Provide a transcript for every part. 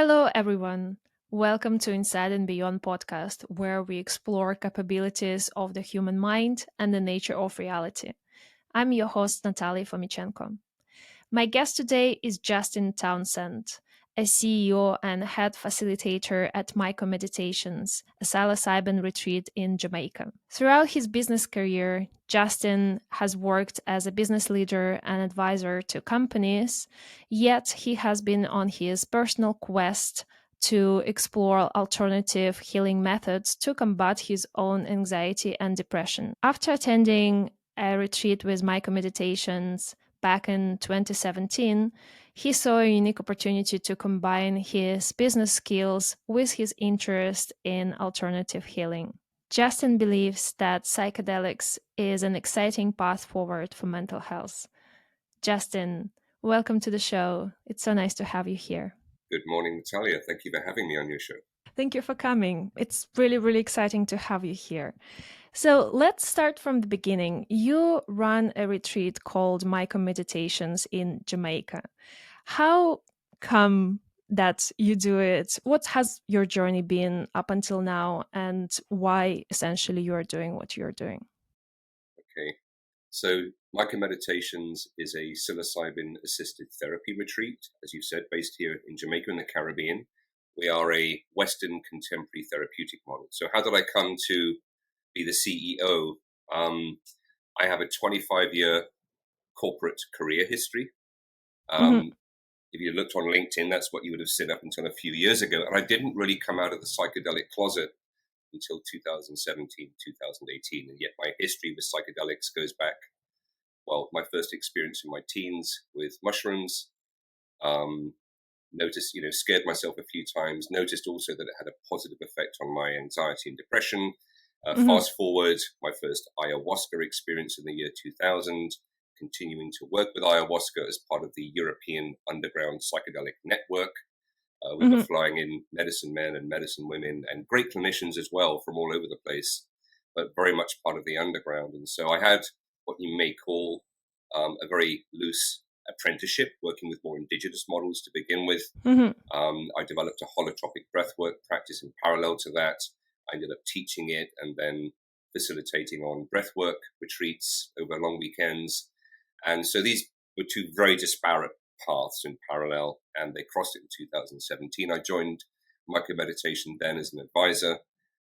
Hello, everyone. Welcome to Inside and Beyond podcast, where we explore capabilities of the human mind and the nature of reality. I'm your host, Natalia Fomichenko. My guest today is Justin Townsend, a CEO and Head Facilitator at MycoMeditations, a psilocybin retreat in Jamaica. Throughout his business career, Justin has worked as a business leader and advisor to companies, yet he has been on his personal quest to explore alternative healing methods to combat his own anxiety and depression. After attending a retreat with MycoMeditations back in 2017, he saw a unique opportunity to combine his business skills with his interest in alternative healing. Justin believes that psychedelics is an exciting path forward for mental health. Justin, welcome to the show. It's so nice to have you here. Good morning, Natalia. Thank you for having me on your show. Thank you for coming. It's really, really exciting to have you here. So let's start from the beginning. You run a retreat called MycoMeditations in Jamaica. How come that you do it? What has your journey been up until now, and why essentially you are doing what you're doing? Okay. So, MycoMeditations is a psilocybin assisted therapy retreat, as you said, based here in Jamaica in the Caribbean. We are a Western contemporary therapeutic model. So, how did I come to be the CEO? I have a 25-year corporate career history. Hmm. If you looked on LinkedIn, that's what you would have seen up until a few years ago. And I didn't really come out of the psychedelic closet until 2017, 2018. And yet my history with psychedelics goes back, well, my first experience in my teens with mushrooms, noticed, scared myself a few times, noticed also that it had a positive effect on my anxiety and depression. Hmm. Fast forward, my first ayahuasca experience in the year 2000, continuing to work with ayahuasca as part of the European Underground Psychedelic Network. We were Hmm. flying in medicine men and medicine women and great clinicians as well from all over the place, but very much part of the underground. And so I had what you may call a very loose apprenticeship, working with more indigenous models to begin with. Hmm. I developed a holotropic breathwork practice in parallel to that. I ended up teaching it and then facilitating on breathwork retreats over long weekends. And so these were two very disparate paths in parallel, and they crossed it in 2017. I joined MycoMeditation then as an advisor,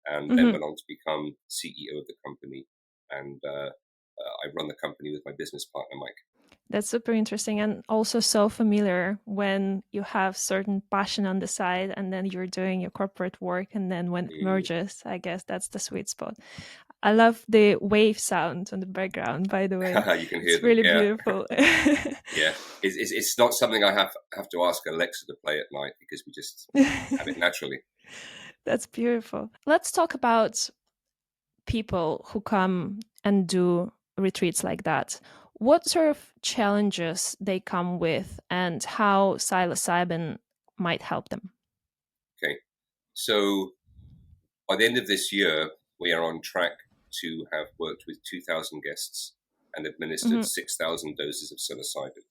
and then Hmm. went on to become CEO of the company. And I run the company with my business partner, Mike. That's super interesting and also so familiar when you have certain passion on the side and then you're doing your corporate work, and then when it Mm. merges, I guess that's the sweet spot. I love the wave sound on the background, by the way. You can hear It's them, really yeah. beautiful. Yeah, it's not something I have to ask Alexa to play at night because we just have it naturally. That's beautiful. Let's talk about people who come and do retreats like that. What sort of challenges they come with and how psilocybin might help them? Okay, so by the end of this year, we are on track to have worked with 2,000 guests and administered Hmm. 6,000 doses of psilocybin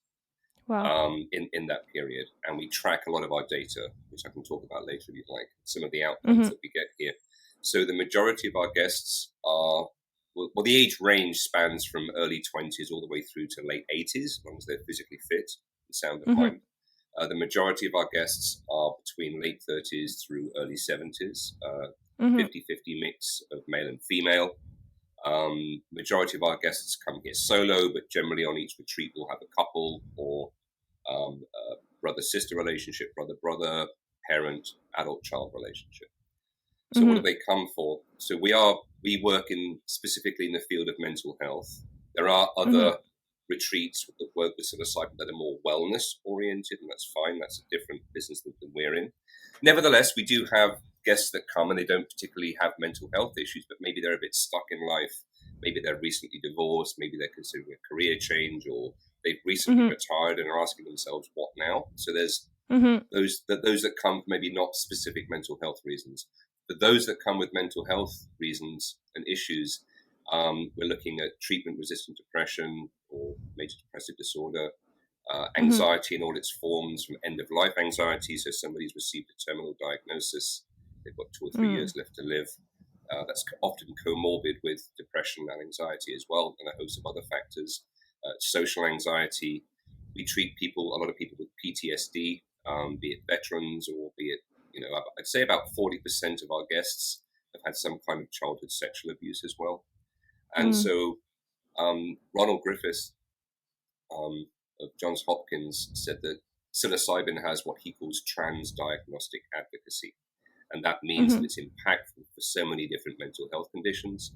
Wow. in that period. And we track a lot of our data, which I can talk about later if you'd like, some of the outcomes Hmm. that we get here. So the majority of our guests are, well, the age range spans from early 20s all the way through to late 80s, as long as they're physically fit and sound of Hmm. mind. The majority of our guests are between late 30s through early 70s, Hmm. 50-50 mix of male and female. Majority of our guests come here solo, but generally on each retreat we'll have a couple or a brother-sister relationship, brother-brother, parent, adult-child relationship. So what do Hmm. they come for? So we work in specifically in the field of mental health. There are Hmm. other retreats that work with psilocybin that are more wellness oriented, and that's fine. That's a different business than we're in. Nevertheless, we do have guests that come and they don't particularly have mental health issues, but maybe they're a bit stuck in life. Maybe they're recently divorced. Maybe they're considering a career change, or they've recently Hmm. retired and are asking themselves, "What now?" So there's Hmm. those that come for maybe not specific mental health reasons, but those that come with mental health reasons and issues, we're looking at treatment-resistant depression or major depressive disorder, Mm-hmm. Anxiety in all its forms, from end-of-life anxiety, so somebody's received a terminal diagnosis, they've got 2 or 3 years left to live. That's often comorbid with depression and anxiety as well, and a host of other factors. Social anxiety. We treat people, a lot of people with PTSD, be it veterans or be it, I'd say about 40% of our guests have had some kind of childhood sexual abuse as well. And Mm. so Ronald Griffiths of Johns Hopkins said that psilocybin has what he calls trans-diagnostic advocacy. And that means that Mm-hmm. it's impactful for so many different mental health conditions.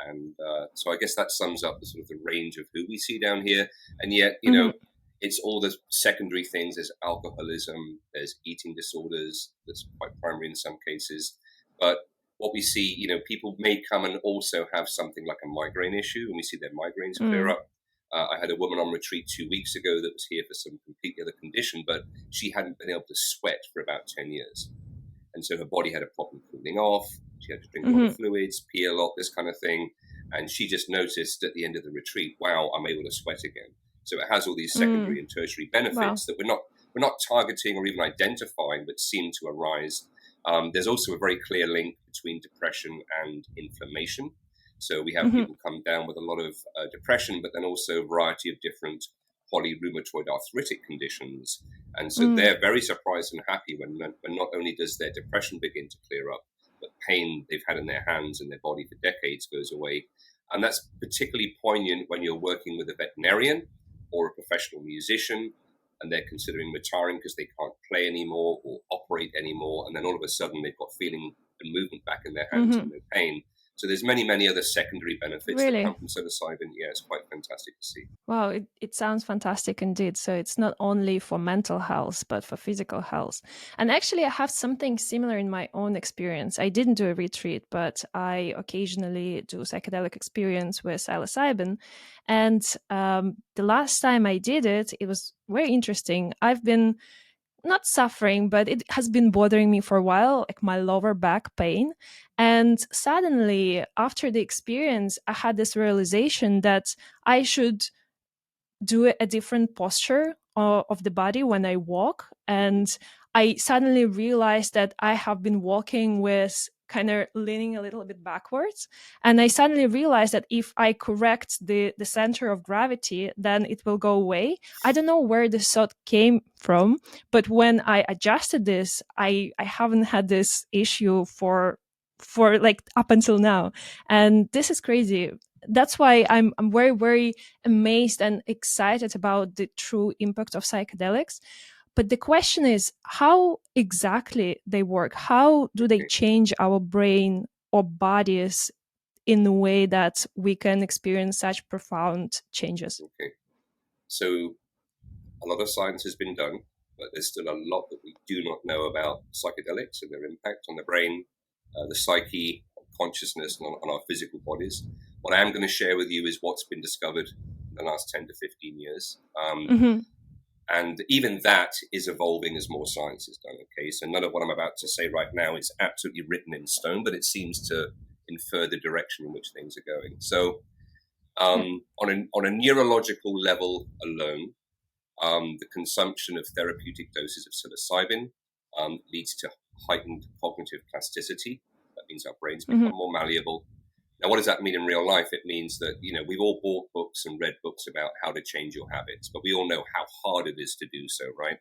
And so I guess that sums up the sort of the range of who we see down here. And yet, Mm-hmm. it's all the secondary things. There's alcoholism, there's eating disorders, that's quite primary in some cases. But what we see, people may come and also have something like a migraine issue, and we see their migraines clear Mm. up. I had a woman on retreat 2 weeks ago that was here for some completely other condition, but she hadn't been able to sweat for about 10 years. And so her body had a problem cooling off. She had to drink a lot of Mm-hmm. fluids, pee a lot, this kind of thing. And she just noticed at the end of the retreat, wow, I'm able to sweat again. So it has all these Mm. secondary and tertiary Wow. benefits that we're not targeting or even identifying, but seem to arise. There's also a very clear link between depression and inflammation. So we have Mm-hmm. people come down with a lot of depression, but then also a variety of different polyrheumatoid arthritic conditions. And so Mm. they're very surprised and happy when not only does their depression begin to clear up, but pain they've had in their hands and their body for decades goes away. And that's particularly poignant when you're working with a veterinarian or a professional musician and they're considering retiring because they can't play anymore or operate anymore. And then all of a sudden they've got feeling and movement back in their hands Mm-hmm. and no pain. So there's many, many other secondary benefits that come Really? from psilocybin. Yeah, it's quite fantastic to see. Wow, it sounds fantastic indeed. So it's not only for mental health, but for physical health. And actually, I have something similar in my own experience. I didn't do a retreat, but I occasionally do psychedelic experience with psilocybin. And the last time I did it, it was very interesting. I've been not suffering, but it has been bothering me for a while, like my lower back pain. And suddenly, after the experience, I had this realization that I should do a different posture of the body when I walk. And I suddenly realized that I have been walking with kind of leaning a little bit backwards. And I suddenly realized that if I correct the center of gravity, then it will go away. I don't know where this thought came from, but when I adjusted this, I haven't had this issue for like up until now. And this is crazy. That's why I'm very, very amazed and excited about the true impact of psychedelics. But the question is how exactly they work. How do they Okay, change our brain or bodies in a way that we can experience such profound changes? okay. So a lot of science has been done, but there's still a lot that we do not know about psychedelics and their impact on the brain, the psyche, consciousness, and on our physical bodies. What I am going to share with you is what's been discovered in the last 10 to 15 years. Mm-hmm. And even that is evolving as more science is done. Okay, so none of what I'm about to say right now is absolutely written in stone, but it seems to infer the direction in which things are going. So, Yeah. on a neurological level alone, the consumption of therapeutic doses of psilocybin leads to heightened cognitive plasticity. That means our brains Mm-hmm. become more malleable. Now, what does that mean in real life? It means that, we've all bought books and read books about how to change your habits, but we all know how hard it is to do so, right?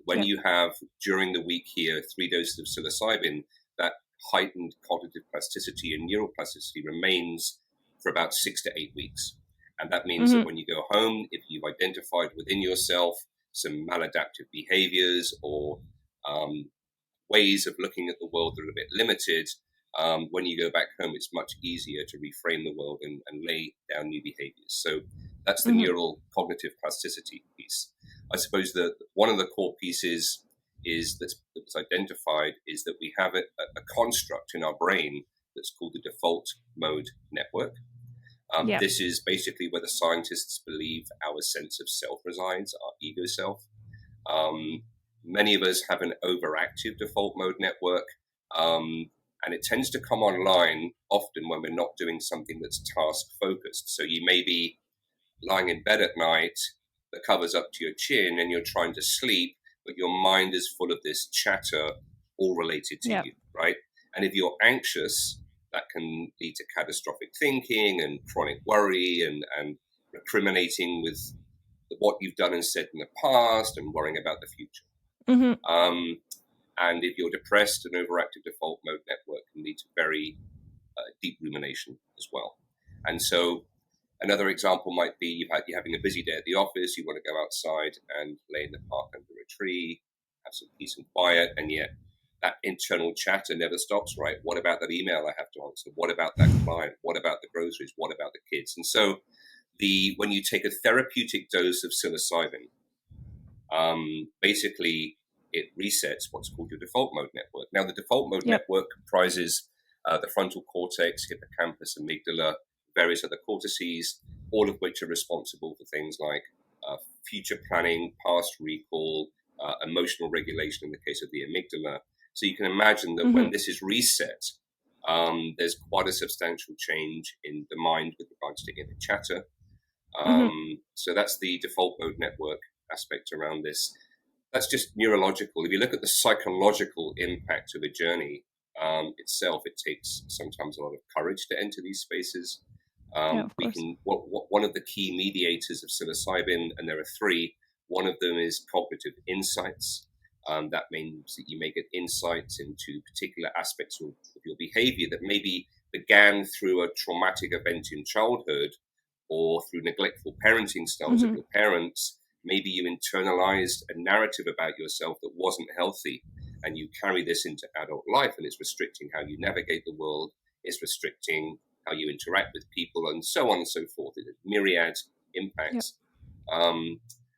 When Yeah. you have, during the week here, 3 doses of psilocybin, that heightened cognitive plasticity and neuroplasticity remains for about 6 to 8 weeks. And that means that Mm-hmm. when you go home, if you've identified within yourself some maladaptive behaviors or um, ways of looking at the world that are a bit limited, when you go back home, it's much easier to reframe the world and lay down new behaviors. So that's the Mm-hmm. neural cognitive plasticity piece. I suppose that one of the core pieces is that's identified is that we have a construct in our brain that's called the default mode network. Yeah. This is basically where the scientists believe our sense of self resides, our ego self. Um, Many of us have an overactive default mode network, and it tends to come online often when we're not doing something that's task focused. So you may be lying in bed at night that covers up to your chin, and you're trying to sleep, but your mind is full of this chatter, all related to Yeah. you, right? And if you're anxious, that can lead to catastrophic thinking and chronic worry and recriminating with what you've done and said in the past and worrying about the future. Mm-hmm. And if you're depressed, an overactive default mode network can lead to very deep rumination as well. And so another example might be you're having a busy day at the office, you want to go outside and lay in the park under a tree, have some peace and quiet, and yet that internal chatter never stops, right? What about that email I have to answer? What about that client? What about the groceries? What about the kids? And so when you take a therapeutic dose of psilocybin, basically it resets what's called your default mode network. Now, the default mode network comprises the frontal cortex, hippocampus, amygdala, various other cortices, all of which are responsible for things like future planning, past recall, emotional regulation in the case of the amygdala. So you can imagine that when this is reset, there's quite a substantial change in the mind with regards to inner chatter. So that's the default mode network aspect around this. That's just neurological. If you look at the psychological impact of a journey itself, it takes sometimes a lot of courage to enter these spaces. One of the key mediators of psilocybin, and there are three. One of them is cognitive insights. That means that you may get insights into particular aspects of your behavior that maybe began through a traumatic event in childhood or through neglectful parenting styles of your parents. Maybe you internalized a narrative about yourself that wasn't healthy, and you carry this into adult life, and it's restricting how you navigate the world, it's restricting how you interact with people, and so on and so forth. It has myriad impacts.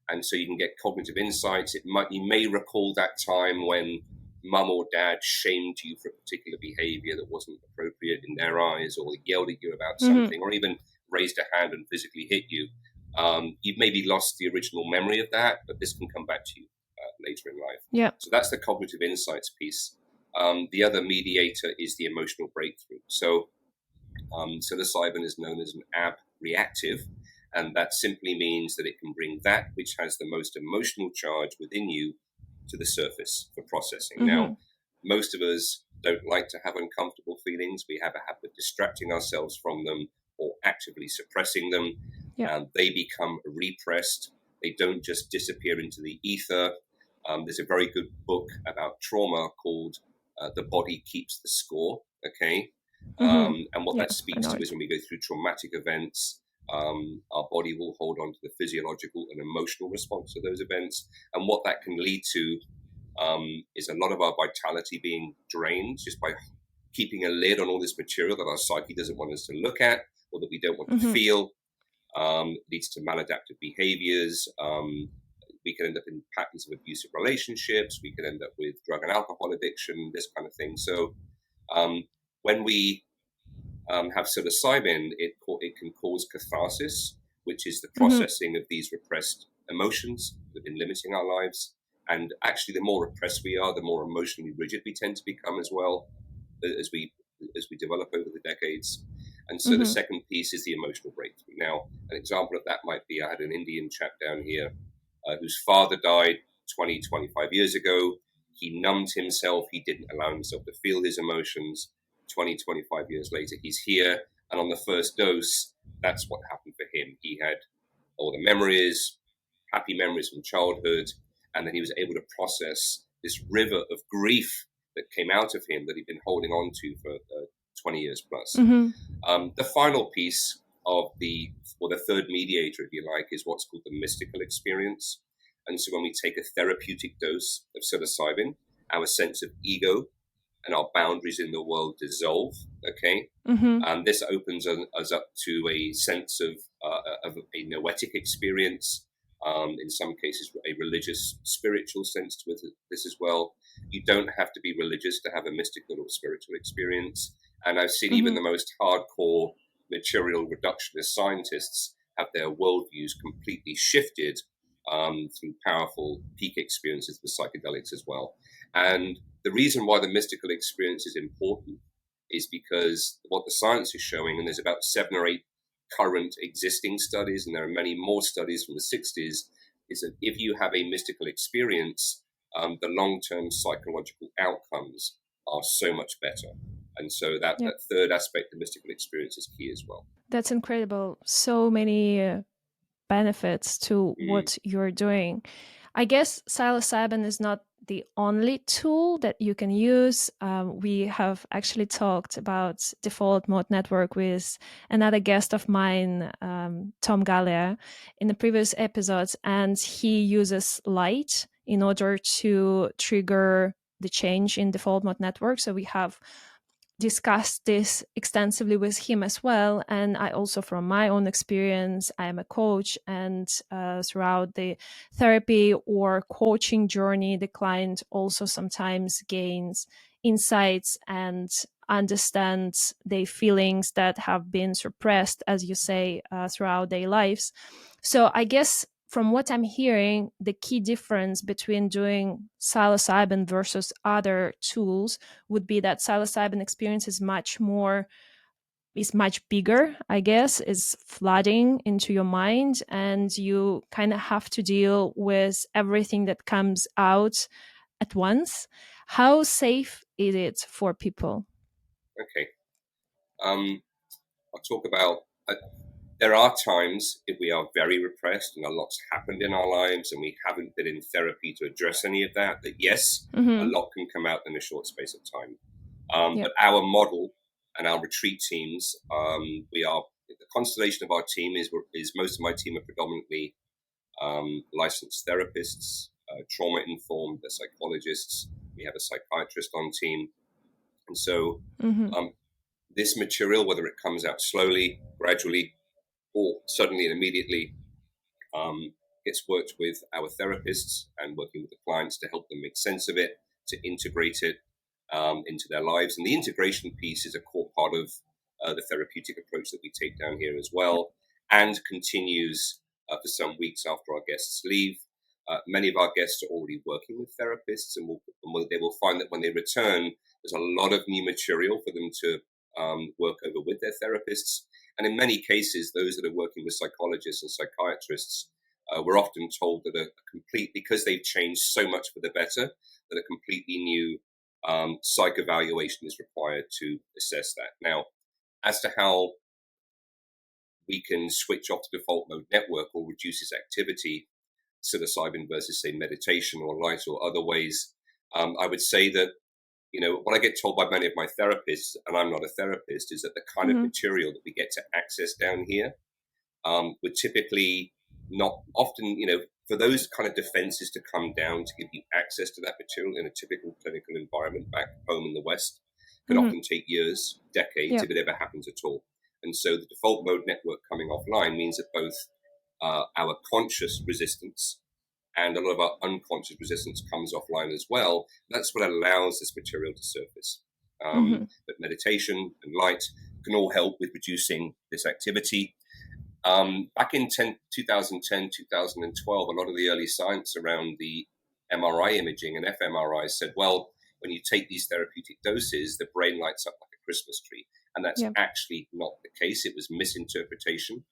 And so you can get cognitive insights. You may recall that time when mum or dad shamed you for a particular behavior that wasn't appropriate in their eyes, or yelled at you about something, or even raised a hand and physically hit you. You've maybe lost the original memory of that, but this can come back to you later in life. So that's the cognitive insights piece. The other mediator is the emotional breakthrough. So psilocybin is known as an AB reactive, and that simply means that it can bring that which has the most emotional charge within you to the surface for processing. Now, most of us don't like to have uncomfortable feelings. We have a habit of distracting ourselves from them or actively suppressing them. They become repressed. They don't just disappear into the ether. There's a very good book about trauma called The Body Keeps the Score, okay? And what that speaks to is when we go through traumatic events, our body will hold on to the physiological and emotional response to those events. And what that can lead to is a lot of our vitality being drained just by keeping a lid on all this material that our psyche doesn't want us to look at or that we don't want to feel. Leads to maladaptive behaviors. We can end up in patterns of abusive relationships. We can end up with drug and alcohol addiction, this kind of thing. So when we have psilocybin, it can cause catharsis, which is the processing of these repressed emotions that have been limiting our lives. And actually, the more repressed we are, the more emotionally rigid we tend to become as well as we develop over the decades. And so the second piece is the emotional breakthrough. Now, an example of that might be I had an Indian chap down here whose father died 20, 25 years ago. He numbed himself. He didn't allow himself to feel his emotions. 20, 25 years later, he's here. And on the first dose, that's what happened for him. He had all the memories, happy memories from childhood, and then he was able to process this river of grief that came out of him that he'd been holding on to for 20 years plus. The final piece of the third mediator, if you like, is what's called the mystical experience. And so when we take a therapeutic dose of psilocybin, our sense of ego and our boundaries in the world dissolve, okay? And this opens us up to a sense of a noetic experience, in some cases a religious, spiritual sense to this as well. You don't have to be religious to have a mystical or spiritual experience. And I've seen even the most hardcore material reductionist scientists have their worldviews completely shifted through powerful peak experiences with psychedelics as well. And the reason why the mystical experience is important is because what the science is showing, and there's about 7 or 8 current existing studies, and there are many more studies from the 60s, is that if you have a mystical experience, the long-term psychological outcomes are so much better. And so that Yep. third aspect, the mystical experience, is key as well. That's incredible. So many benefits to Mm, what you're doing. I guess psilocybin is not the only tool that you can use. We have actually talked about default mode network with another guest of mine, Tom Gallia, in the previous episodes, and he uses light in order to trigger the change in default mode network. So we have discussed this extensively with him as well. And I also, from my own experience, I am a coach, and throughout the therapy or coaching journey, the client also sometimes gains insights and understands their feelings that have been suppressed, as you say, throughout their lives. So I guess from what I'm hearing, the key difference between doing psilocybin versus other tools would be that psilocybin experience is much bigger, I guess, is flooding into your mind, and you kind of have to deal with everything that comes out at once. How safe is it for people? okay. I'll talk about. There are times if we are very repressed and a lot's happened in our lives and we haven't been in therapy to address any of that, that yes, a Mm-hmm. lot can come out in a short space of time. Yep. But our model and our retreat teams, we are the constellation of our team is most of my team are predominantly licensed therapists, trauma informed, they're psychologists. We have a psychiatrist on team, and so Mm-hmm. um, this material, whether it comes out slowly, gradually, or suddenly and immediately, um, gets worked with our therapists and working with the clients to help them make sense of it, to integrate it into their lives. And the integration piece is a core part of the therapeutic approach that we take down here as Yep. well, and continues for some weeks after our guests leave. Many of our guests are already working with therapists, and they will find that when they return, there's a lot of new material for them to work over with their therapists. And in many cases, those that are working with psychologists and psychiatrists, we're often told that because they've changed so much for the better, that a completely new psych evaluation is required to assess that. Now, as to how we can switch off the default mode network or reduce its activity, psilocybin versus, say, meditation or light or other ways, I would say that, what I get told by many of my therapists, and I'm not a therapist, is that the kind of Mm-hmm. material that we get to access down here would typically not often, for those kind of defenses to come down to give you access to that material in a typical clinical environment back home in the West could Mm-hmm. often take years, decades, Yep. if it ever happens at all. And so the default mode network coming offline means that both our conscious resistance and a lot of our unconscious resistance comes offline as well. That's what allows this material to surface. Mm-hmm. But meditation and light can all help with reducing this activity. Back in 2010, 2012, a lot of the early science around the MRI imaging and fMRI said, well, when you take these therapeutic doses, the brain lights up like a Christmas tree. And that's Yep. actually not the case. It was misinterpretation.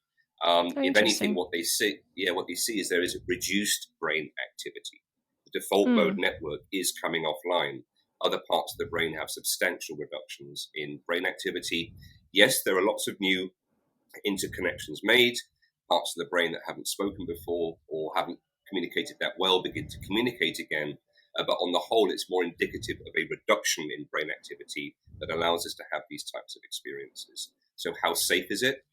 Oh, If anything, interesting. what they see is there is reduced brain activity. The default mode Mm. network is coming offline. Other parts of the brain have substantial reductions in brain activity. Yes, there are lots of new interconnections made, parts of the brain that haven't spoken before or haven't communicated that well begin to communicate again. But on the whole, it's more indicative of a reduction in brain activity that allows us to have these types of experiences. So, how safe is it?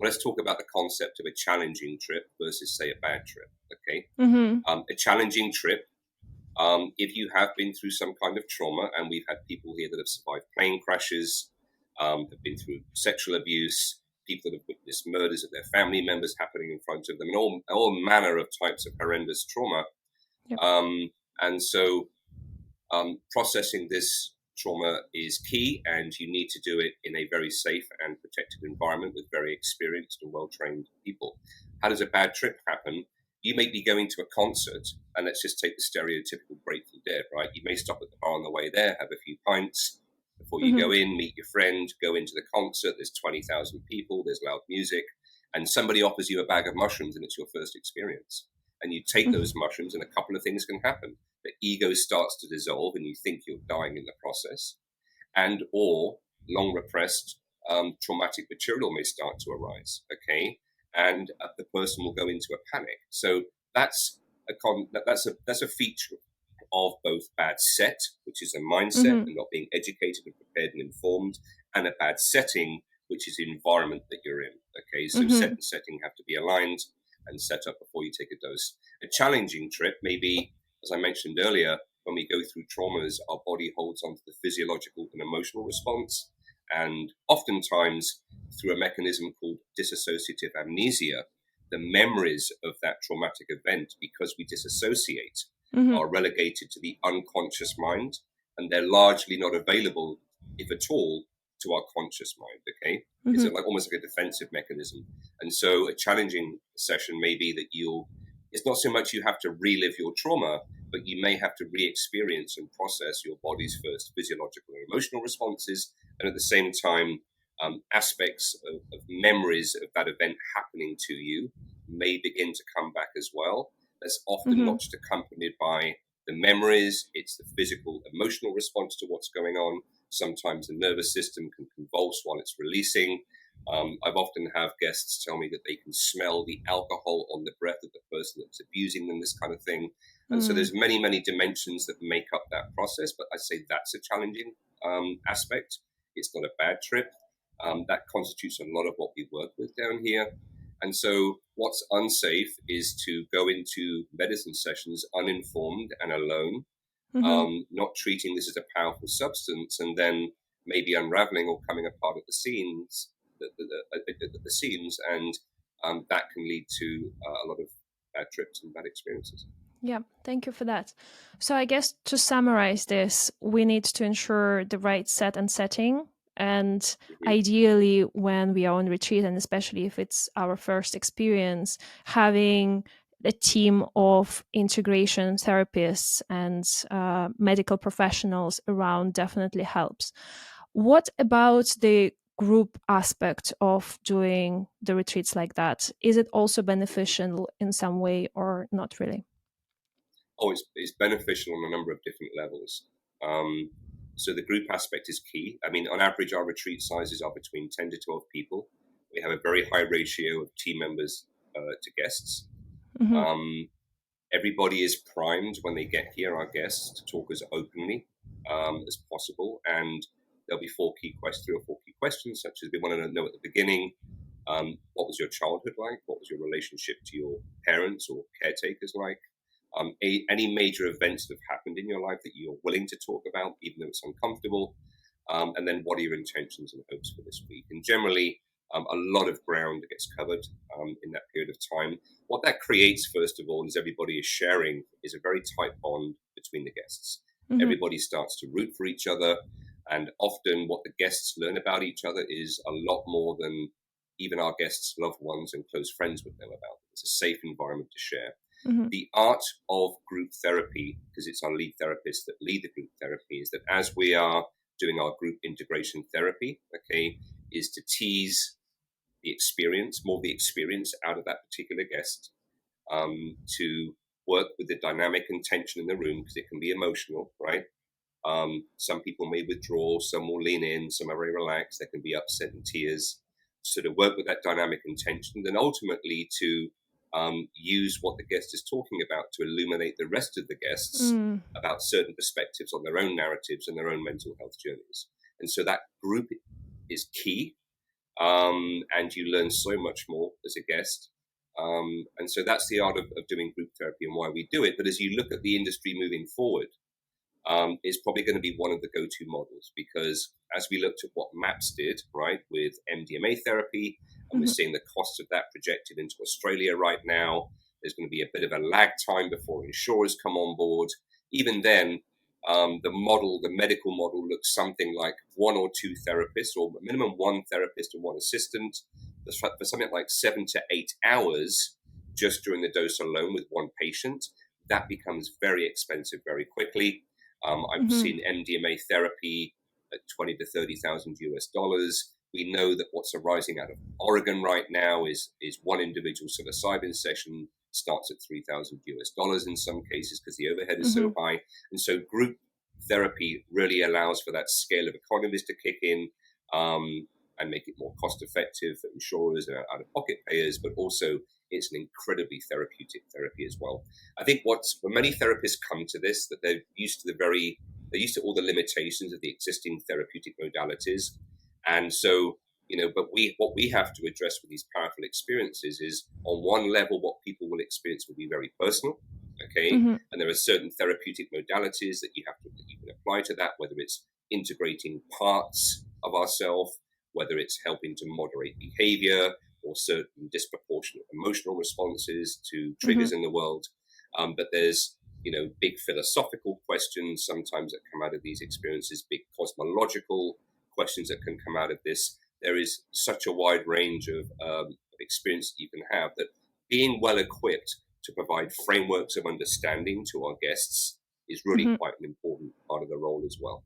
Let's talk about the concept of a challenging trip versus, say, a bad trip. Okay, Mm-hmm. a challenging trip. If you have been through some kind of trauma, and we've had people here that have survived plane crashes, have been through sexual abuse, people that have witnessed murders of their family members happening in front of them, and all manner of types of horrendous trauma. Yep. And so processing this trauma is key, and you need to do it in a very safe and protected environment with very experienced and well-trained people. How does a bad trip happen? You may be going to a concert, and let's just take the stereotypical Grateful Dead, right? You may stop at the bar on the way there, have a few pints before you Mm-hmm. go in, meet your friend, go into the concert. There's 20,000 people, there's loud music, and somebody offers you a bag of mushrooms and it's your first experience. And you take those mushrooms and a couple of things can happen. The ego starts to dissolve and you think you're dying in the process, and or long repressed traumatic material may start to arise, okay? And the person will go into a panic. So that's that's a feature of both bad set, which is a mindset and not being educated and prepared and informed, and a bad setting, which is the environment that you're in. Okay, so set and setting have to be aligned and set up before you take a dose. A challenging trip may be, as I mentioned earlier, when we go through traumas, our body holds onto the physiological and emotional response. And oftentimes, through a mechanism called dissociative amnesia, the memories of that traumatic event, because we disassociate, are relegated to the unconscious mind, and they're largely not available, if at all, to our conscious mind. Okay, it's like almost like a defensive mechanism. And so, a challenging session may be that it's not so much you have to relive your trauma, but you may have to re-experience and process your body's first physiological and emotional responses, and at the same time, aspects of memories of that event happening to you may begin to come back as well. That's often not just accompanied by the memories, it's the physical, emotional response to what's going on. Sometimes the nervous system can convulse while it's releasing. I've often have guests tell me that they can smell the alcohol on the breath of the person that's abusing them, this kind of thing. And so there's many, many dimensions that make up that process, but I'd say that's a challenging aspect. It's not a bad trip. That constitutes a lot of what we work with down here. And so what's unsafe is to go into medicine sessions uninformed and alone, not treating this as a powerful substance, and then maybe unraveling or coming apart at the seams, and that can lead to a lot of bad trips and bad experiences. Yeah, thank you for that. So I guess to summarize this, we need to ensure the right set and setting. And ideally, when we are on retreat, and especially if it's our first experience, having a team of integration therapists and medical professionals around definitely helps. What about the group aspect of doing the retreats like that? Is it also beneficial in some way or not really? Oh, it's beneficial on a number of different levels. So the group aspect is key. I mean, on average, our retreat sizes are between 10 to 12 people. We have a very high ratio of team members to guests. Everybody is primed when they get here, our guests, to talk as openly as possible. And there'll be three or four key questions, such as we want to know at the beginning, what was your childhood like? What was your relationship to your parents or caretakers like? Any major events that have happened in your life that you're willing to talk about, even though it's uncomfortable, and then what are your intentions and hopes for this week? And generally, a lot of ground gets covered in that period of time. What that creates, first of all, is everybody is sharing, is a very tight bond between the guests. Everybody starts to root for each other, and often what the guests learn about each other is a lot more than even our guests' loved ones and close friends would know about. It's a safe environment to share. The art of group therapy, because it's our lead therapists that lead the group therapy, is that as we are doing our group integration therapy, okay, is to tease the experience, more the experience out of that particular guest, to work with the dynamic and tension in the room, because it can be emotional, right? Some people may withdraw, some will lean in, some are very relaxed, there can be upset and tears. So to work with that dynamic and tension, then ultimately to use what the guest is talking about to illuminate the rest of the guests about certain perspectives on their own narratives and their own mental health journeys. And so that group is key, and you learn so much more as a guest. And so that's the art of doing group therapy and why we do it. But as you look at the industry moving forward, is probably going to be one of the go-to models, because as we looked at what MAPS did, right, with MDMA therapy, and we're seeing the cost of that projected into Australia right now, there's going to be a bit of a lag time before insurers come on board. Even then, the medical model looks something like one or two therapists, or minimum one therapist and one assistant, for something like 7 to 8 hours just during the dose alone with one patient. That becomes very expensive very quickly. I've seen MDMA therapy at $20,000 to $30,000 US. We know that what's arising out of Oregon right now is one individual psilocybin session starts at $3,000 in some cases because the overhead is Mm-hmm. so high. And so group therapy really allows for that scale of economies to kick in, and make it more cost effective for insurers and out of pocket payers, but also it's an incredibly therapeutic therapy as well. I think when many therapists come to this, that they're used to all the limitations of the existing therapeutic modalities. And so, but what we have to address with these powerful experiences is, on one level, what people will experience will be very personal. Okay. Mm-hmm. And there are certain therapeutic modalities that you can apply to that, whether it's integrating parts of ourselves, whether it's helping to moderate behavior or certain disproportionate emotional responses to Mm-hmm. triggers in the world. But there's, big philosophical questions sometimes that come out of these experiences, big cosmological questions that can come out of this. There is such a wide range of experience that you can have, that being well equipped to provide frameworks of understanding to our guests is really Mm-hmm. quite an important part of the role as well.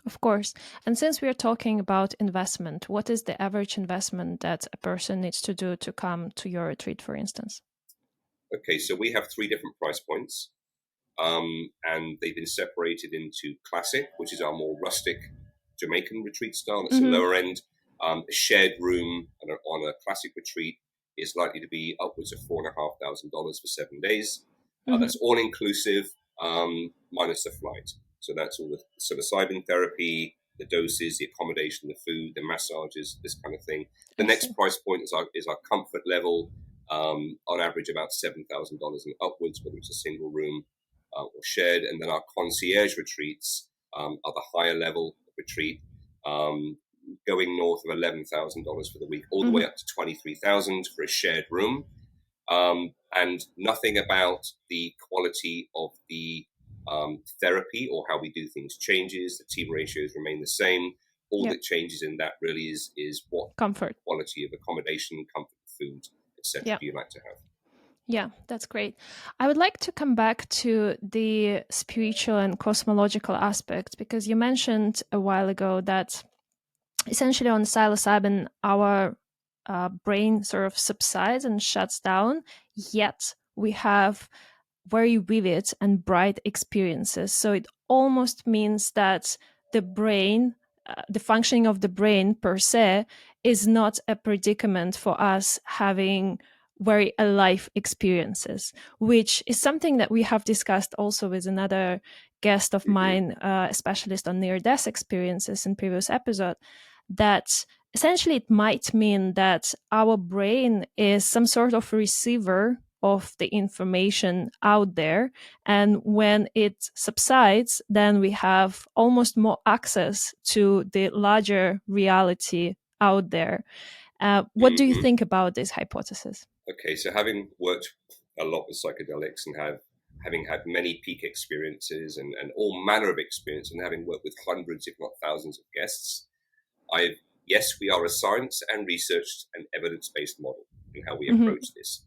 Of course. And since we are talking about investment, what is the average investment that a person needs to do to come to your retreat, for instance? Okay, so we have three different price points, and they've been separated into classic, which is our more rustic Jamaican retreat style. That's the Mm-hmm. lower end. A shared room on a classic retreat is likely to be upwards of $4,500 for 7 days. Mm-hmm. That's all inclusive, minus the flight. So that's all the psilocybin therapy, the doses, the accommodation, the food, the massages, this kind of thing. The I see. next price point is our comfort level, on average about $7,000 and upwards, whether it's a single room or shared. And then our concierge retreats are the higher level retreat, going north of $11,000 for the week, all the Mm-hmm. way up to $23,000 for a shared room. And nothing about the quality of the therapy or how we do things changes. The team ratios remain the same. All Yeah. that changes in that really is what Comfort. quality of accommodation, comfort, food, etc. Yeah. do you like to have? Yeah, that's great. I would like to come back to the spiritual and cosmological aspect, because you mentioned a while ago that essentially on psilocybin, our brain sort of subsides and shuts down, yet we have very vivid and bright experiences. So it almost means that the brain, the functioning of the brain per se, is not a predicament for us having very alive experiences, which is something that we have discussed also with another guest of Mm-hmm. mine, a specialist on near death experiences in previous episode, that essentially it might mean that our brain is some sort of receiver of the information out there, and when it subsides, then we have almost more access to the larger reality out there. What do you Mm-hmm. think about this hypothesis? Okay, so having worked a lot with psychedelics and having had many peak experiences and all manner of experience, and having worked with hundreds, if not thousands, of guests, I yes, we are a science and researched and evidence-based model in how we Mm-hmm. approach this.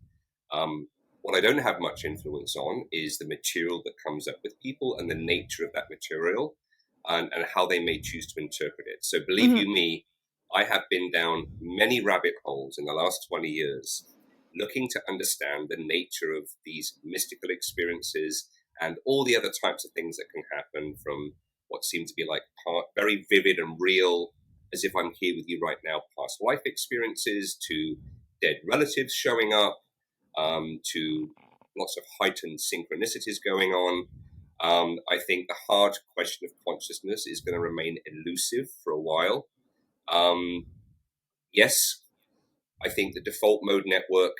What I don't have much influence on is the material that comes up with people and the nature of that material, and how they may choose to interpret it. So believe Mm-hmm. you me, I have been down many rabbit holes in the last 20 years looking to understand the nature of these mystical experiences and all the other types of things that can happen, from what seem to be like very vivid and real, as if I'm here with you right now, past life experiences, to dead relatives showing up, to lots of heightened synchronicities going on. I think the hard question of consciousness is going to remain elusive for a while. Um, yes, I think the default mode network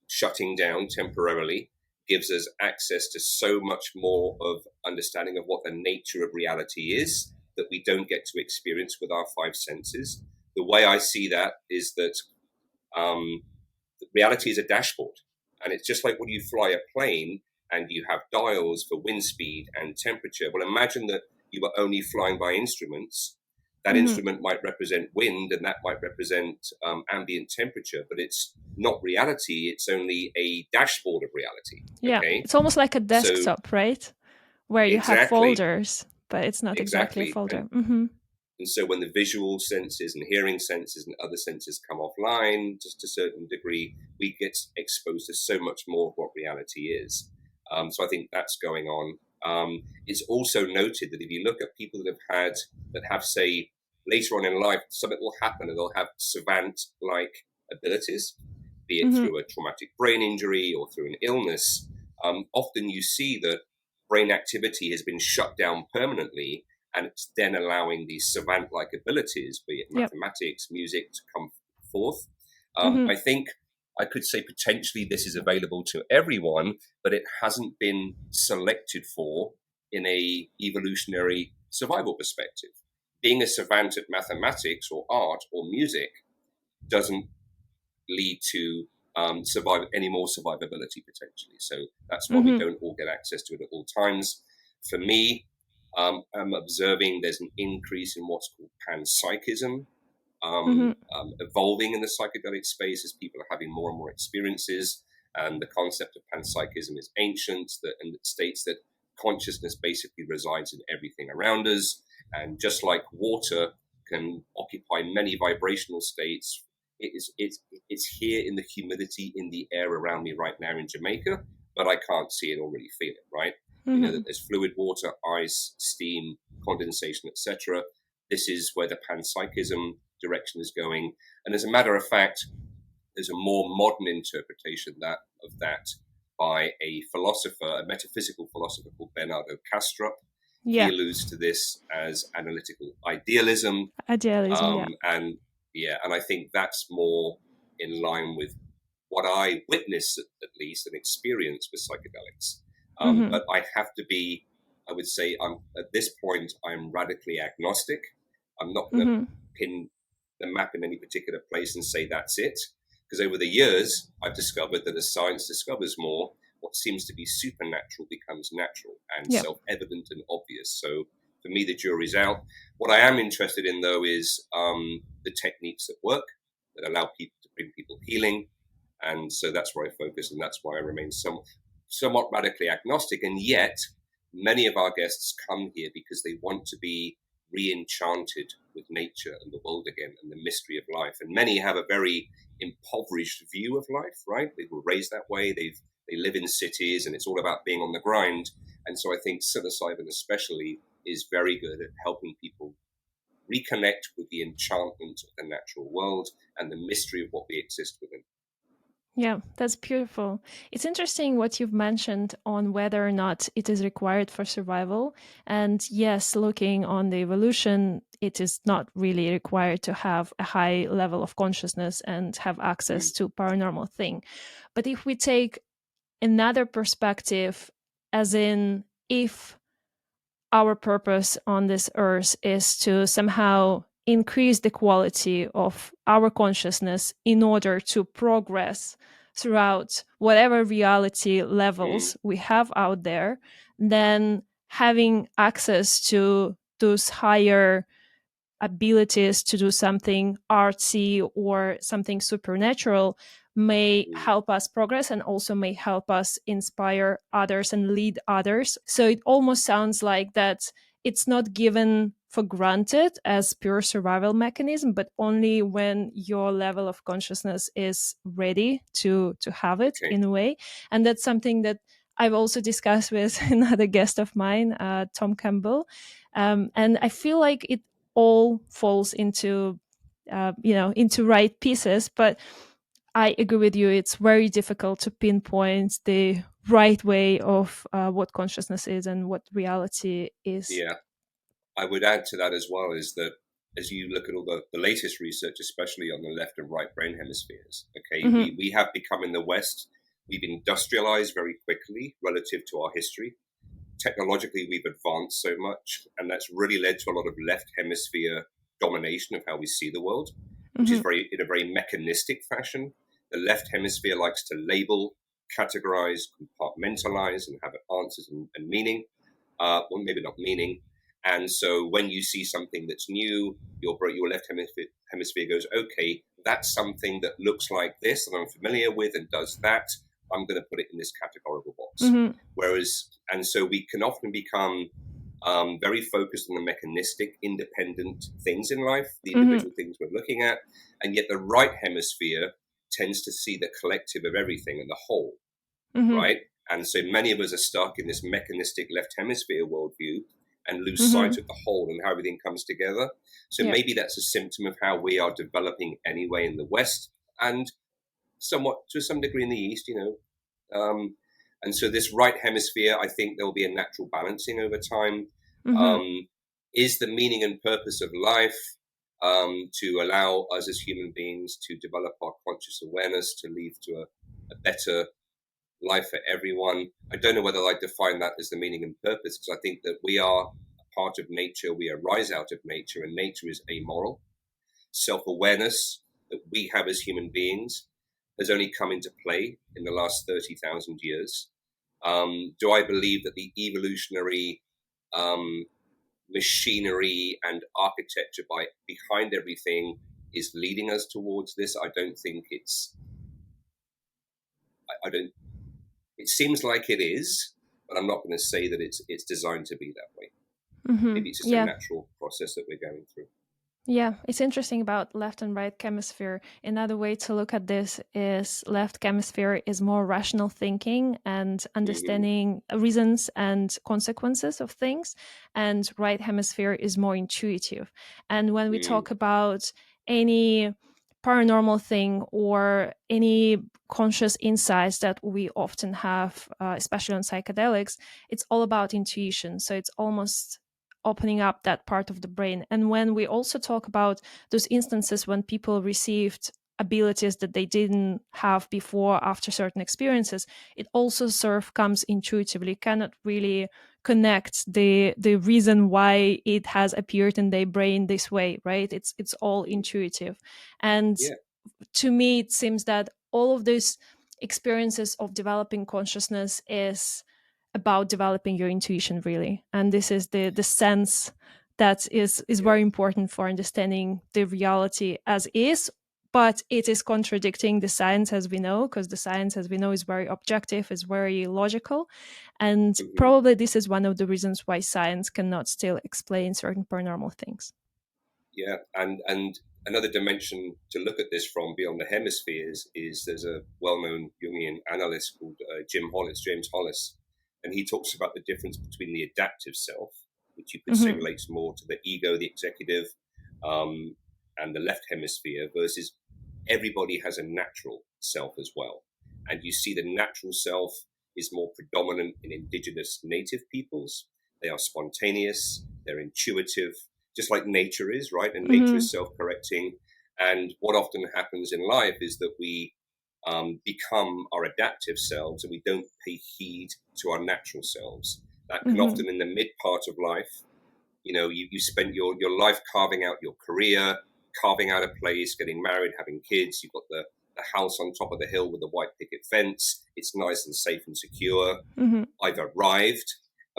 shutting down temporarily gives us access to so much more of understanding of what the nature of reality is that we don't get to experience with our five senses. The way I see that is that um, reality is a dashboard, and it's just like when you fly a plane and you have dials for wind speed and temperature. Well, imagine that you were only flying by instruments. That Mm-hmm. instrument might represent wind, and that might represent ambient temperature, but it's not reality. It's only a dashboard of reality. Yeah, Okay, it's almost like a so desktop, right? Where you have exactly, folders, but it's not exactly a exactly, folder. and Mm-hmm. And so when the visual senses and hearing senses and other senses come offline, just to a certain degree, we get exposed to so much more of what reality is. So I think that's going on. It's also noted that if you look at people that have, say, later on in life, something will happen and they'll have savant-like abilities, be it Mm-hmm. through a traumatic brain injury or through an illness. Often you see that brain activity has been shut down permanently, and it's then allowing these savant-like abilities, be it Yep. mathematics, music, to come forth. Mm-hmm. I think I could say potentially this is available to everyone, but it hasn't been selected for in a evolutionary survival perspective. Being a savant at mathematics or art or music doesn't lead to any more survivability potentially. So that's why we Mm-hmm. don't all get access to it at all times. For me, I'm observing there's an increase in what's called panpsychism, Mm-hmm. evolving in the psychedelic space as people are having more and more experiences. And the concept of panpsychism is ancient, and it states that consciousness basically resides in everything around us. And just like water can occupy many vibrational states, it's here in the humidity in the air around me right now in Jamaica, but I can't see it or really feel it, right? You know Mm-hmm. that there's fluid water, ice, steam, condensation, etc. This is where the panpsychism direction is going. And as a matter of fact, there's a more modern interpretation of that by a philosopher, a metaphysical philosopher called Bernardo Kastrup. He Yeah. alludes to this as analytical idealism, Idealism. Yeah. and yeah, and I think that's more in line with what I witness, at least, and experience with psychedelics. Mm-hmm. But I have to be, I would say, I'm at this point, I'm radically agnostic. I'm not going to Mm-hmm. pin the map in any particular place and say that's it. Because over the years, I've discovered that as science discovers more, what seems to be supernatural becomes natural and Yeah. self-evident and obvious. So for me, the jury's out. What I am interested in, though, is the techniques that work, that allow people to bring people healing. And so that's where I focus, and that's why I remain somewhat radically agnostic. And yet, many of our guests come here because they want to be re-enchanted with nature and the world again and the mystery of life. And many have a very impoverished view of life, right? They were raised that way. They live in cities, and it's all about being on the grind. And so I think psilocybin especially is very good at helping people reconnect with the enchantment of the natural world and the mystery of what we exist within. Yeah, that's beautiful. It's interesting what you've mentioned on whether or not it is required for survival. And yes, looking on the evolution, it is not really required to have a high level of consciousness and have access Mm, to paranormal thing. But if we take another perspective, as in if our purpose on this earth is to somehow increase the quality of our consciousness in order to progress throughout whatever reality mm, levels we have out there, then having access to those higher abilities to do something artsy or something supernatural may mm. help us progress and also may help us inspire others and lead others. So it almost sounds like that it's not given for granted as pure survival mechanism, but only when your level of consciousness is ready to have it Okay. in a way. And that's something that I've also discussed with another guest of mine, Tom Campbell. And I feel like it all falls into into right pieces, but I agree with you, it's very difficult to pinpoint the right way of what consciousness is and what reality is. Yeah. I would add to that as well is that as you look at all the latest research, especially on the left and right brain hemispheres, okay, Hmm. we have become in the West, we've industrialized very quickly relative to our history. Technologically, we've advanced so much, and that's really led to a lot of left hemisphere domination of how we see the world, which is Hmm. very in a very mechanistic fashion. The left hemisphere likes to label, categorize, compartmentalize, and have answers and meaning. Well, maybe not meaning. And so when you see something that's new, your left hemisphere goes, okay, that's something that looks like this that I'm familiar with and does that. I'm going to put it in this categorical box. Hmm. Whereas, and so we can often become very focused on the mechanistic, independent things in life, the Mm-hmm. individual things we're looking at, and yet the right hemisphere tends to see the collective of everything and the whole, Mm-hmm. right? And so many of us are stuck in this mechanistic left hemisphere worldview and lose sight Mm-hmm. of the whole and how everything comes together. So Yeah. maybe that's a symptom of how we are developing anyway in the West and somewhat to some degree in the East, and so this right hemisphere, I think there will be a natural balancing over time. Mm-hmm. Um, is the meaning and purpose of life to allow us as human beings to develop our conscious awareness to lead to a better life for everyone? I don't know whether I define that as the meaning and purpose, because I think that we are a part of nature, we arise out of nature, and nature is amoral. Self-awareness that we have as human beings has only come into play in the last 30,000 years. Do I believe that the evolutionary um, machinery and architecture behind everything is leading us towards this? I don't think I don't, it seems like it is, but I'm not going to say that it's designed to be that way. Mm-hmm. Maybe it's just a Yeah. natural process that we're going through. Yeah, it's interesting about left and right hemisphere. Another way to look at this is left hemisphere is more rational thinking and Mm-hmm. understanding reasons and consequences of things, and right hemisphere is more intuitive. And when we Mm, talk about any paranormal thing or any conscious insights that we often have, especially on psychedelics, it's all about intuition. So it's almost opening up that part of the brain. And when we also talk about those instances when people received abilities that they didn't have before after certain experiences, it also sort of comes intuitively, cannot really connect the reason why it has appeared in their brain this way, right? It's all mm, intuitive. And yeah, to me it seems that all of these experiences of developing consciousness is about developing your intuition, really, and this is the sense that is yeah. very important for understanding the reality as is, but it is contradicting the science as we know, because the science as we know is very objective, is very logical, and Mm-hmm. probably this is one of the reasons why science cannot still explain certain paranormal things. Yeah, and another dimension to look at this from beyond the hemispheres is there's a well-known Jungian analyst called James Hollis, and he talks about the difference between the adaptive self, which you could say Hmm. relates more to the ego, the executive, um, and the left hemisphere, versus everybody has a natural self as well. And you see the natural self is more predominant in indigenous native peoples. They are spontaneous, they're intuitive, just like nature is, right? And nature Hmm. is self correcting. And what often happens in life is that we become our adaptive selves and we don't pay heed to our natural selves. That can Hmm. often, in the mid part of life, you spent your life carving out your career, carving out a place, getting married, having kids. You've got the house on top of the hill with the white picket fence. It's nice and safe and secure. Hmm. I've arrived.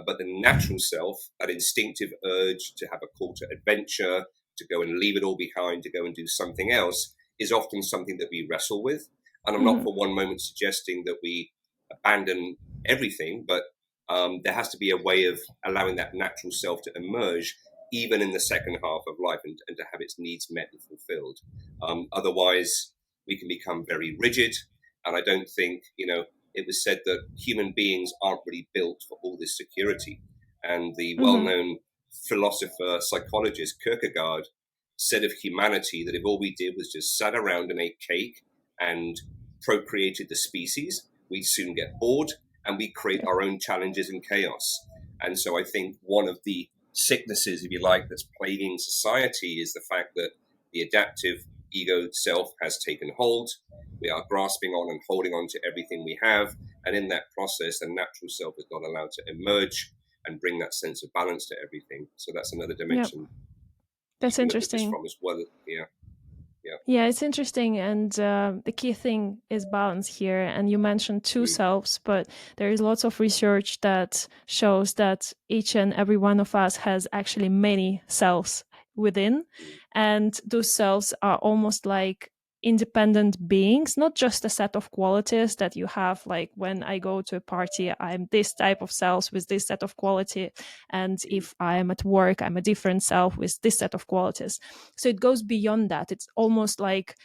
But the natural self, that instinctive urge to have a call to adventure, to go and leave it all behind, to go and do something else, is often something that we wrestle with. And I'm not Hmm. for one moment suggesting that we abandon everything, but there has to be a way of allowing that natural self to emerge, even in the second half of life, and to have its needs met and fulfilled. Otherwise, we can become very rigid. And I don't think, it was said that human beings aren't really built for all this security. And the well Hmm. known philosopher, psychologist Kierkegaard said of humanity that if all we did was just sat around and ate cake and procreated the species, we'd soon get bored and we create Yeah. our own challenges and chaos. And so I think one of the sicknesses, if you like, that's plaguing society is the fact that the adaptive ego self has taken hold. We are grasping on and holding on to everything we have. And in that process, the natural self is not allowed to emerge and bring that sense of balance to everything. So that's another Yeah, dimension you that's can look at this interesting. from as well. Yeah, yeah. Yeah, it's interesting, and the key thing is balance here. And you mentioned two Mm, selves, but there is lots of research that shows that each and every one of us has actually many selves within, mm, and those selves are almost like independent beings, not just a set of qualities that you have. Like when I go to a party, I'm this type of self with this set of quality. And if I am at work, I'm a different self with this set of qualities. So it goes beyond that. It's almost like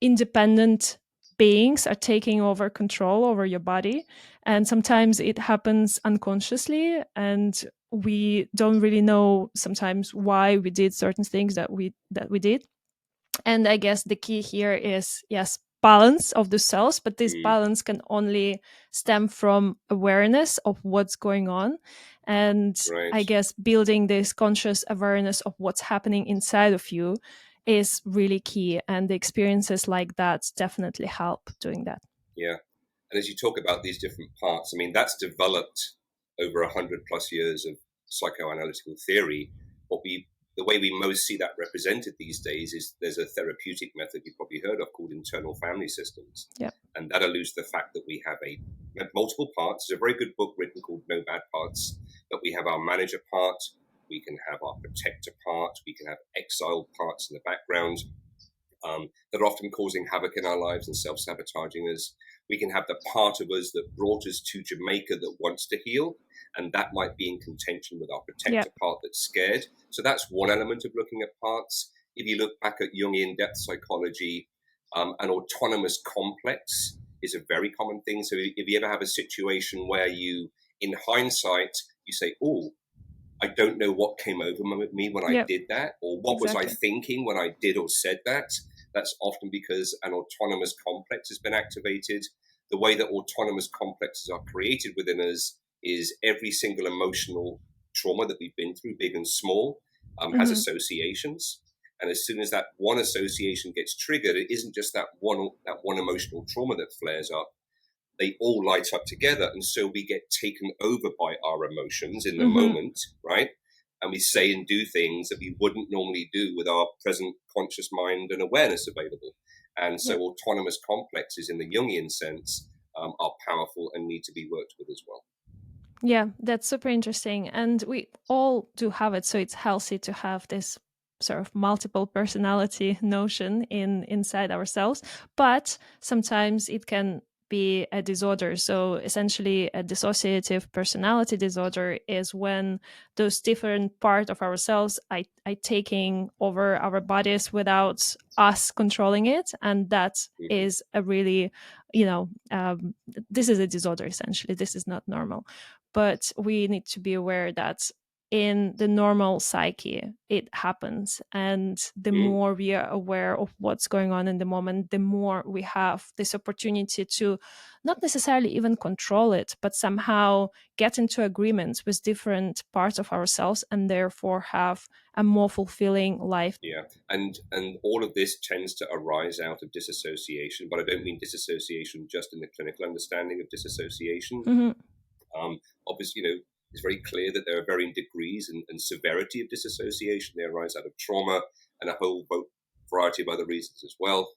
independent beings are taking over control over your body, and sometimes it happens unconsciously, and we don't really know sometimes why we did certain things that we did. And I guess the key here is, yes, balance of the cells, but this Mm, balance can only stem from awareness of what's going on. And right. I guess building this conscious awareness of what's happening inside of you is really key. And the experiences like that definitely help doing that. Yeah. And as you talk about these different parts, I mean, that's developed over 100 plus years of psychoanalytical theory. The way we most see that represented these days is there's a therapeutic method you've probably heard of called internal family systems. Yeah. And that alludes to the fact that we have multiple parts. There's a very good book written called No Bad Parts, but we have our manager part, we can have our protector part, we can have exiled parts in the background, that are often causing havoc in our lives and self-sabotaging us. We can have the part of us that brought us to Jamaica that wants to heal, and that might be in contention with our Yeah. protector part that's scared. So that's one element of looking at parts. If you look back at Jungian depth psychology, an autonomous complex is a very common thing. So if you ever have a situation where you, in hindsight, you say, oh, I don't know what came over me when I Yeah. did that, or what was I Exactly. thinking when I did or said that. That's often because an autonomous complex has been activated. The way that autonomous complexes are created within us is every single emotional trauma that we've been through, big and small, has Hmm. associations. And as soon as that one association gets triggered, it isn't just that one emotional trauma that flares up. They all light up together, and so we get taken over by our emotions in the Hmm. moment, right? And we say and do things that we wouldn't normally do with our present conscious mind and awareness available. And Yeah. so autonomous complexes in the Jungian sense are powerful and need to be worked with as well. Yeah, that's super interesting. And we all do have it. So it's healthy to have this sort of multiple personality notion inside ourselves. But sometimes it can be a disorder. So essentially a dissociative personality disorder is when those different part of ourselves are taking over our bodies without us controlling it. And that Mm-hmm. is a really, you know, this is a disorder essentially. This is not normal, but we need to be aware that in the normal psyche it happens, and the Mm, more we are aware of what's going on in the moment, the more we have this opportunity to not necessarily even control it, but somehow get into agreements with different parts of ourselves, and therefore have a more fulfilling life. yeah, and all of this tends to arise out of disassociation, but I don't mean disassociation just in the clinical understanding of disassociation. Hmm. Obviously, it's very clear that there are varying degrees and severity of disassociation. They arise out of trauma and a whole variety of other reasons as well.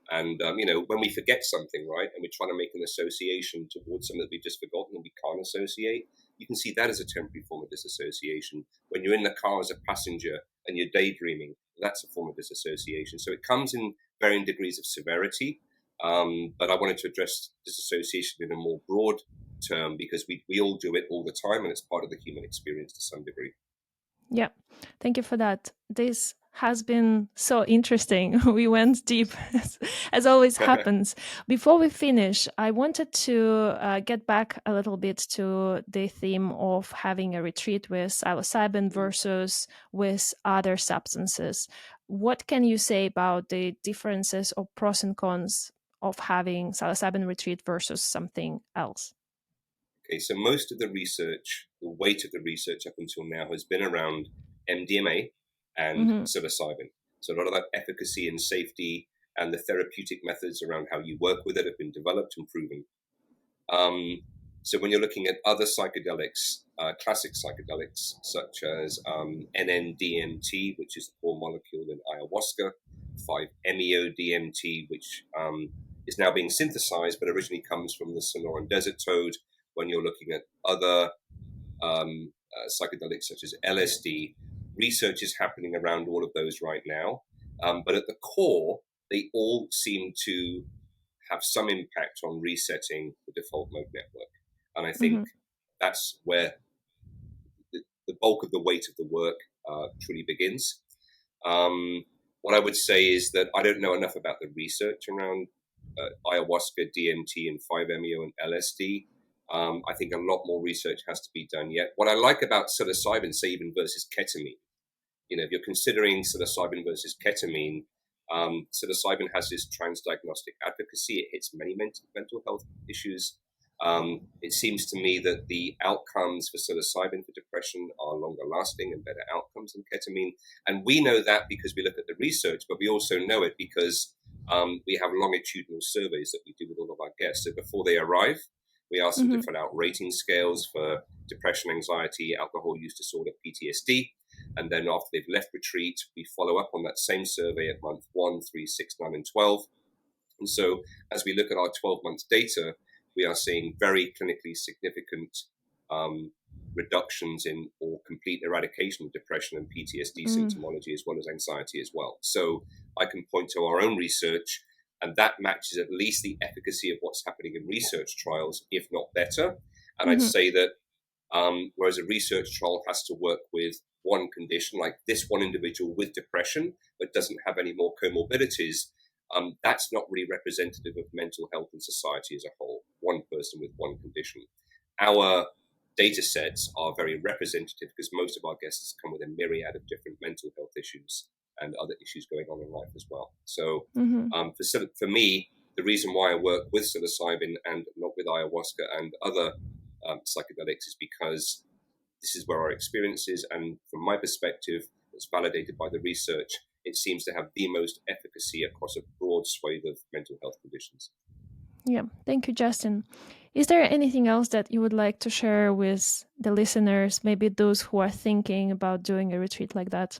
And when we forget something, right, and we're trying to make an association towards something that we've just forgotten and we can't associate, you can see that as a temporary form of disassociation. When you're in the car as a passenger and you're daydreaming, that's a form of disassociation. So it comes in varying degrees of severity. But I wanted to address disassociation in a more broad term because we all do it all the time and it's part of the human experience to some degree. Yeah, thank you for that. This has been so interesting. We went deep, as always happens. Before we finish, I wanted to get back a little bit to the theme of having a retreat with psilocybin versus with other substances. What can you say about the differences or pros and cons of having psilocybin retreat versus something else? Okay, so most of the research, the weight of the research up until now has been around MDMA and Hmm. psilocybin. So a lot of that efficacy and safety and the therapeutic methods around how you work with it have been developed and proven. Um, so when you're looking at other psychedelics, classic psychedelics such as NN-DMT, which is the core molecule in ayahuasca, 5-MeO-DMT, which is now being synthesized, but originally comes from the Sonoran Desert Toad. When you're looking at other psychedelics such as LSD, research is happening around all of those right now. But at the core, they all seem to have some impact on resetting the default mode network. And I think Mm-hmm. that's where the bulk of the weight of the work truly begins. What I would say is that I don't know enough about the research around ayahuasca, DMT, and 5-MeO and LSD. I think a lot more research has to be done yet. What I like about psilocybin, say even versus ketamine, if you're considering psilocybin versus ketamine, psilocybin has this transdiagnostic advocacy. It hits many mental health issues. It seems to me that the outcomes for psilocybin for depression are longer lasting and better outcomes than ketamine. And we know that because we look at the research, but we also know it because we have longitudinal surveys that we do with all of our guests. So before they arrive, we ask them to Mm-hmm. fill out rating scales for depression, anxiety, alcohol use disorder, PTSD. And then after they've left retreat, we follow up on that same survey at month 1, 3, 6, 9, and 12. And so as we look at our 12 months data, we are seeing very clinically significant reductions in or complete eradication of depression and PTSD Mm-hmm. symptomology, as well as anxiety as well. So I can point to our own research, and that matches at least the efficacy of what's happening in research trials, if not better. And I'd Mm-hmm. say that whereas a research trial has to work with one condition, like this one individual with depression, but doesn't have any more comorbidities, that's not really representative of mental health in society as a whole. One person with one condition. Our data sets are very representative because most of our guests come with a myriad of different mental health issues and other issues going on in life as well. So Mm-hmm. for me, the reason why I work with psilocybin and not with ayahuasca and other psychedelics is because this is where our experience is, and from my perspective, it's validated by the research. It seems to have the most efficacy across a broad swathe of mental health conditions. Yeah, thank you, Justin. Is there anything else that you would like to share with the listeners, maybe those who are thinking about doing a retreat like that?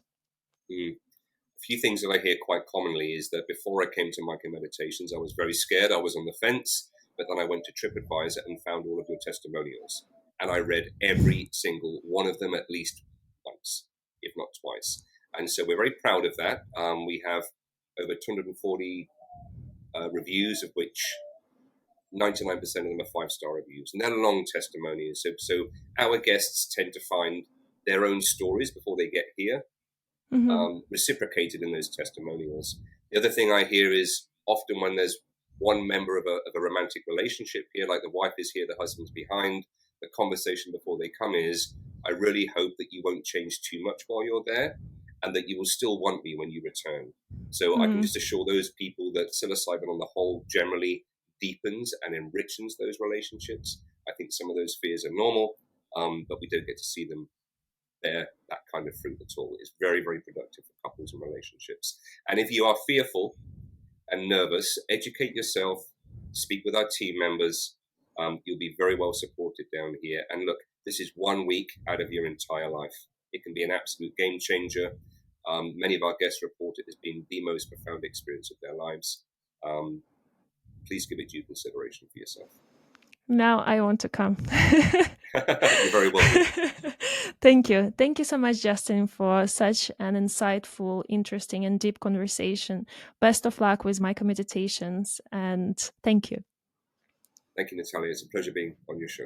Mm. A few things that I hear quite commonly is that before I came to MycoMeditations, I was very scared. I was on the fence, but then I went to TripAdvisor and found all of your testimonials. And I read every single one of them at least once, if not twice. And so we're very proud of that. We have over 240 reviews, of which 99% of them are 5-star reviews. And they're long testimonials. So our guests tend to find their own stories before they get here Mm-hmm. reciprocated in those testimonials. The other thing I hear is often when there's one member of a romantic relationship here, like the wife is here, the husband's behind, the conversation before they come is, I really hope that you won't change too much while you're there and that you will still want me when you return. So I can Mm-hmm. just assure those people that psilocybin on the whole generally deepens and enriches those relationships. I think some of those fears are normal, but we don't get to see them bear that kind of fruit at all. It's very, very productive for couples and relationships. And if you are fearful and nervous, educate yourself, speak with our team members. You'll be very well supported down here. And look, this is 1 week out of your entire life. It can be an absolute game changer. Many of our guests report it as being the most profound experience of their lives. Please give it due consideration for yourself. Now I want to come. You're very welcome. Thank you. Thank you so much, Justin, for such an insightful, interesting, and deep conversation. Best of luck with MycoMeditations, and thank you. Thank you, Natalia. It's a pleasure being on your show.